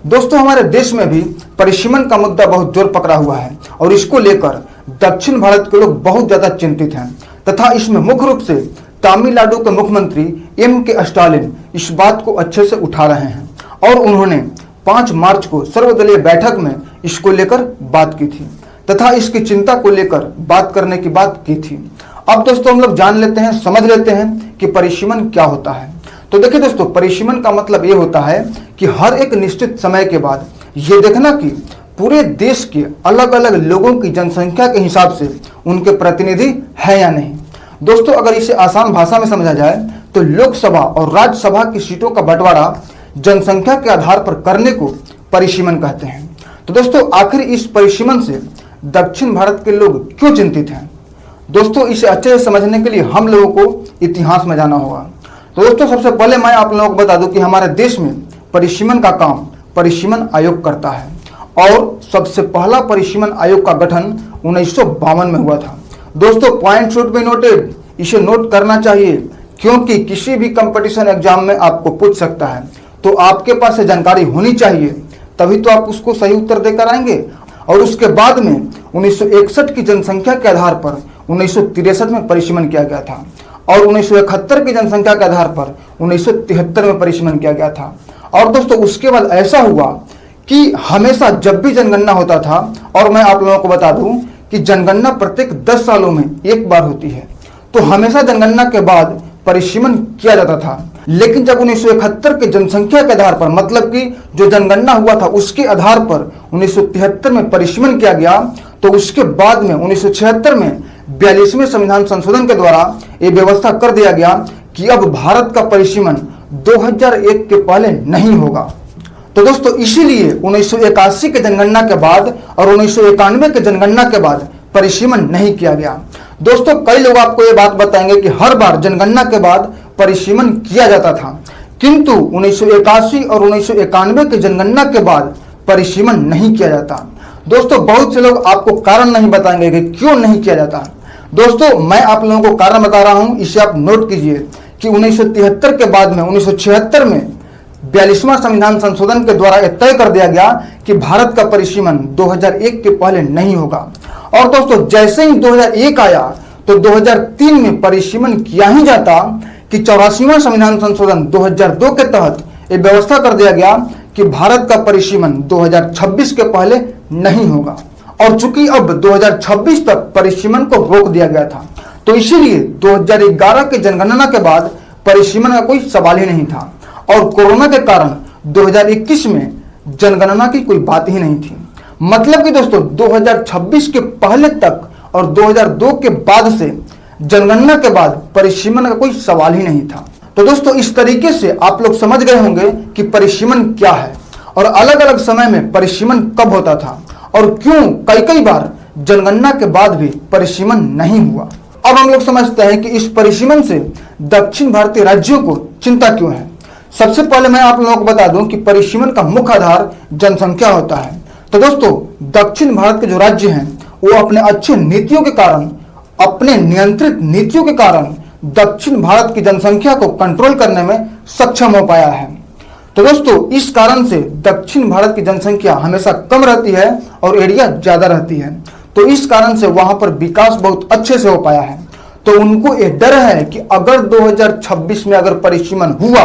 दोस्तों, हमारे देश में भी परिसीमन का मुद्दा बहुत जोर पकड़ा हुआ है और इसको लेकर दक्षिण भारत के लोग बहुत ज्यादा चिंतित हैं तथा इसमें मुख्य रूप से तमिलनाडु के मुख्यमंत्री M.K. स्टालिन इस बात को अच्छे से उठा रहे हैं और उन्होंने 5 मार्च को सर्वदलीय बैठक में इसको लेकर बात की थी तथा इसकी चिंता को लेकर बात करने की बात की थी। अब दोस्तों हम लोग जान लेते हैं, समझ लेते हैं कि परिसीमन क्या होता है। तो देखिए दोस्तों, परिसीमन का मतलब ये होता है कि हर एक निश्चित समय के बाद ये देखना कि पूरे देश के अलग अलग लोगों की जनसंख्या के हिसाब से उनके प्रतिनिधि है या नहीं। दोस्तों, अगर इसे आसान भाषा में समझा जाए तो लोकसभा और राज्यसभा की सीटों का बंटवारा जनसंख्या के आधार पर करने को परिसीमन कहते हैं। तो दोस्तों, आखिर इस परिसीमन से दक्षिण भारत के लोग क्यों चिंतित हैं? दोस्तों, इसे अच्छे से समझने के लिए हम लोगों को इतिहास में जाना होगा। तो दोस्तों, सबसे पहले मैं आप लोगों को बता दूं कि हमारे देश में परिसीमन का काम परिसीमन आयोग करता है और सबसे पहला परिसीमन आयोग का गठन 1952 में हुआ था। दोस्तों, पॉइंट शुड बी नोटेड, इसे नोट करना चाहिए क्योंकि किसी भी कंपटीशन एग्जाम में आपको पूछ सकता है, तो आपके पास ये जानकारी होनी चाहिए, तभी तो आप उसको सही उत्तर देकर आएंगे। और उसके बाद में 1961 की जनसंख्या के आधार पर 1963 में परिसीमन किया गया था और 1971 की जनसंख्या के आधार पर 1973 में परिसीमन किया गया था। और दोस्तों, उसके बाद ऐसा हुआ कि हमेशा जब भी जनगणना होता था, और मैं आप लोगों को बता दूं कि जनगणना प्रत्येक 10 सालों में एक बार होती है, तो हमेशा जनगणना के बाद परिसीमन किया जाता था। लेकिन जब 1971 के जनसंख्या के आधार पर, मतलब कि जो जनगणना हुआ था उसके आधार पर 1973 में परिसीमन किया गया, तो उसके बाद में 1976 में 42वें संविधान संशोधन के द्वारा ये व्यवस्था कर दिया गया कि अब भारत का परिसीमन 2001 के पहले नहीं होगा। तो दोस्तों, इसीलिए 1981 के जनगणना के बाद और 1991 के जनगणना के बाद परिसीमन नहीं किया गया। दोस्तों, कई लोग आपको ये बात बताएंगे कि हर बार जनगणना के बाद परिसीमन किया जाता था, किंतु 1981 और 1991 के जनगणना के बाद परिसीमन नहीं किया जाता। दोस्तों, बहुत से लोग आपको कारण नहीं बताएंगे कि क्यों नहीं किया जाता। दोस्तों, मैं आप लोगों को कारण बता रहा हूं, इसे आप नोट कीजिए कि 1973 के बाद में 1976 में 42वां संविधान संशोधन के द्वारा यह तय कर दिया गया कि भारत का परिसीमन 2001 के पहले नहीं होगा। और दोस्तों, जैसे ही 2001 आया तो 2003 में परिसीमन किया ही जाता कि 84वां संविधान संशोधन 2002 के तहत यह व्यवस्था कर दिया गया कि भारत का परिसीमन 2026 के पहले नहीं होगा। और चूंकि अब 2026 तक परिसीमन को रोक दिया गया था, तो इसीलिए 2011 के जनगणना के बाद परिसीमन का कोई सवाल ही नहीं था और कोरोना के कारण 2021 में जनगणना की कोई बात ही नहीं थी। मतलब कि दोस्तों, 2026 के पहले तक और 2002 के बाद से जनगणना के बाद परिसीमन का कोई सवाल ही नहीं था। तो दोस्तों, इस तरीके से आप लोग समझ गए होंगे कि परिसीमन क्या है और अलग अलग समय में परिसीमन कब होता था और क्यों कई बार जनगणना के बाद भी परिसीमन नहीं हुआ। अब हम लोग समझते हैं कि इस परिसीमन से दक्षिण भारतीय राज्यों को चिंता क्यों है। सबसे पहले मैं आप लोगों को बता दूं कि परिसीमन का मुख्य आधार जनसंख्या होता है। तो दोस्तों, दक्षिण भारत के जो राज्य हैं वो अपने अच्छे नीतियों के कारण, अपने नियंत्रित नीतियों के कारण दक्षिण भारत की जनसंख्या को कंट्रोल करने में सक्षम हो पाया है। तो दोस्तों, इस कारण से दक्षिण भारत की जनसंख्या हमेशा कम रहती है और एरिया ज्यादा रहती है, तो इस कारण से वहां पर विकास बहुत अच्छे से हो पाया है। तो उनको यह डर है कि अगर 2026 में अगर परिसीमन हुआ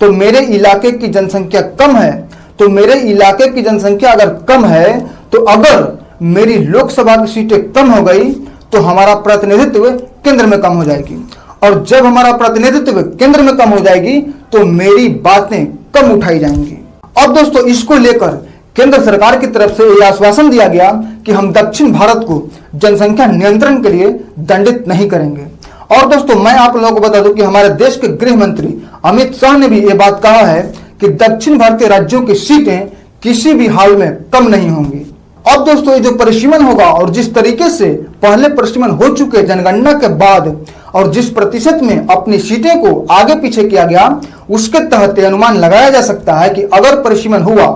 तो मेरे इलाके की जनसंख्या कम है, तो मेरे इलाके की जनसंख्या अगर कम है तो अगर मेरी लोकसभा की सीटें कम हो गई तो हमारा प्रतिनिधित्व केंद्र में कम हो जाएगी, और जब हमारा प्रतिनिधित्व केंद्र में कम हो जाएगी तो मेरी बातें कम उठाई जाएंगी। अब दोस्तों, इसको लेकर केंद्र सरकार की तरफ से यह आश्वासन दिया गया कि हम दक्षिण भारत को जनसंख्या नियंत्रण के लिए दंडित नहीं करेंगे। और दोस्तों, मैं आप लोगों को बता दूं कि हमारे देश के गृह मंत्री अमित शाह ने भी यह बात कहा है कि दक्षिण भारतीय राज्यों की सीटें किसी भी हाल में कम नहीं होंगी। अब दोस्तों, ये जो परिसीमन होगा और जिस तरीके से पहले परिसीमन हो चुके जनगणना के बाद और जिस प्रतिशत में अपनी सीटें को आगे पीछे किया गया, उसके तहत अनुमान लगाया जा सकता है कि अगर परिसीमन हुआ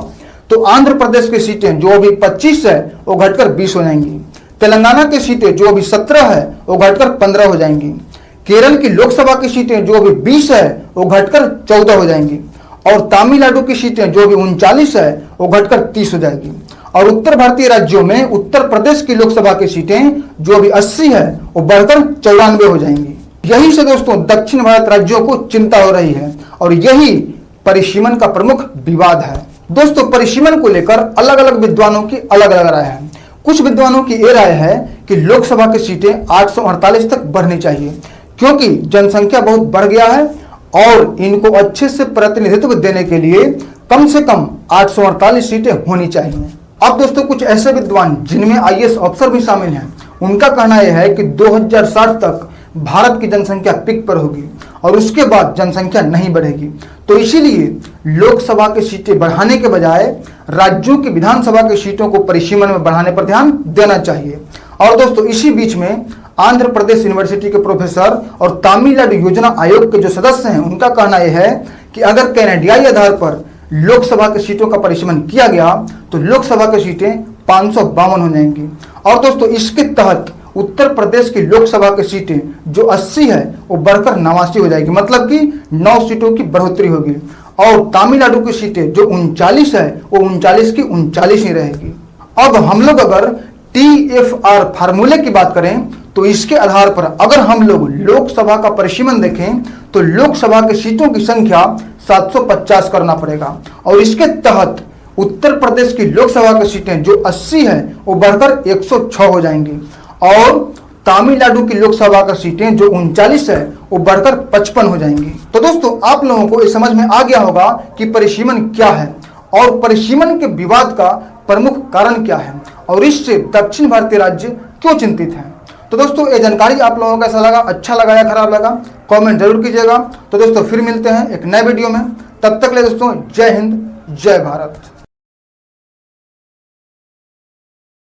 तो आंध्र प्रदेश की सीटें जो अभी 25 है वो घटकर 20 हो जाएंगी, तेलंगाना की सीटें जो अभी 17 है वो घटकर 15 हो जाएंगी, केरल की लोकसभा की सीटें जो अभी 20 है वो घटकर 14 हो जाएंगी, और तमिलनाडु की सीटें जो अभी 39 है वो घटकर 30 हो जाएगी। और उत्तर भारतीय राज्यों में उत्तर प्रदेश की लोकसभा की सीटें जो अभी 80 है वो बढ़कर 94 हो जाएंगी। यही से दोस्तों दक्षिण भारत राज्यों को चिंता हो रही है और यही परिसीमन का प्रमुख विवाद है। दोस्तों परिसीमन को लेकर अलग अलग विद्वानों की अलग अलग राय है। कुछ विद्वानों की यह राय है कि लोकसभा की सीटें 848 तक बढ़नी चाहिए, क्योंकि जनसंख्या बहुत बढ़ गया है और इनको अच्छे से प्रतिनिधित्व देने के लिए कम से कम 848 सीटें होनी चाहिए। अब दोस्तों कुछ ऐसे विद्वान जिनमें आईएएस अफसर भी शामिल हैं, उनका कहना यह है कि 2060 तक भारत की जनसंख्या पिक पर होगी और उसके बाद जनसंख्या नहीं बढ़ेगी। तो इसीलिए लोकसभा की सीटें बढ़ाने के बजाय राज्यों की विधानसभा की सीटों को परिसीमन में बढ़ाने पर ध्यान देना चाहिए। और दोस्तों इसी बीच में आंध्र प्रदेश यूनिवर्सिटी के प्रोफेसर और तमिलनाडु योजना आयोग के जो सदस्य हैं, उनका कहना यह है कि अगर कैनेडियाई आधार पर लोकसभा की सीटों का परिसीमन किया गया तो लोकसभा की सीटें 552 हो जाएंगी। और दोस्तों इसके तहत उत्तर प्रदेश की लोकसभा की सीटें जो 80 है वो बढ़कर 89 हो जाएगी, मतलब कि 9 सीटों की बढ़ोतरी होगी। और तमिलनाडु की सीटें जो 39 है वो 39 की 39 ही रहेगी। अब हम लोग अगर TFR फार्मूले की बात करें तो इसके आधार पर अगर हम लोग लोकसभा का परिसीमन देखें तो लोकसभा की सीटों की संख्या 750 करना पड़ेगा और इसके तहत उत्तर प्रदेश की लोकसभा की सीटें जो 80 है वो बढ़कर 106 हो जाएंगी और तमिलनाडु की लोकसभा की सीटें जो 39 है वो बढ़कर 55 हो जाएंगी। तो दोस्तों आप लोगों को ये समझ में आ गया होगा कि परिसीमन क्या है और परिसीमन के विवाद का प्रमुख कारण क्या है और इससे दक्षिण भारतीय राज्य क्यों चिंतित हैं। तो दोस्तों ये जानकारी आप लोगों को कैसा लगा, अच्छा लगा या खराब लगा, कमेंट जरूर कीजिएगा। तो दोस्तों फिर मिलते हैं एक नए वीडियो में, तब तक ले दोस्तों जय हिंद जय भारत।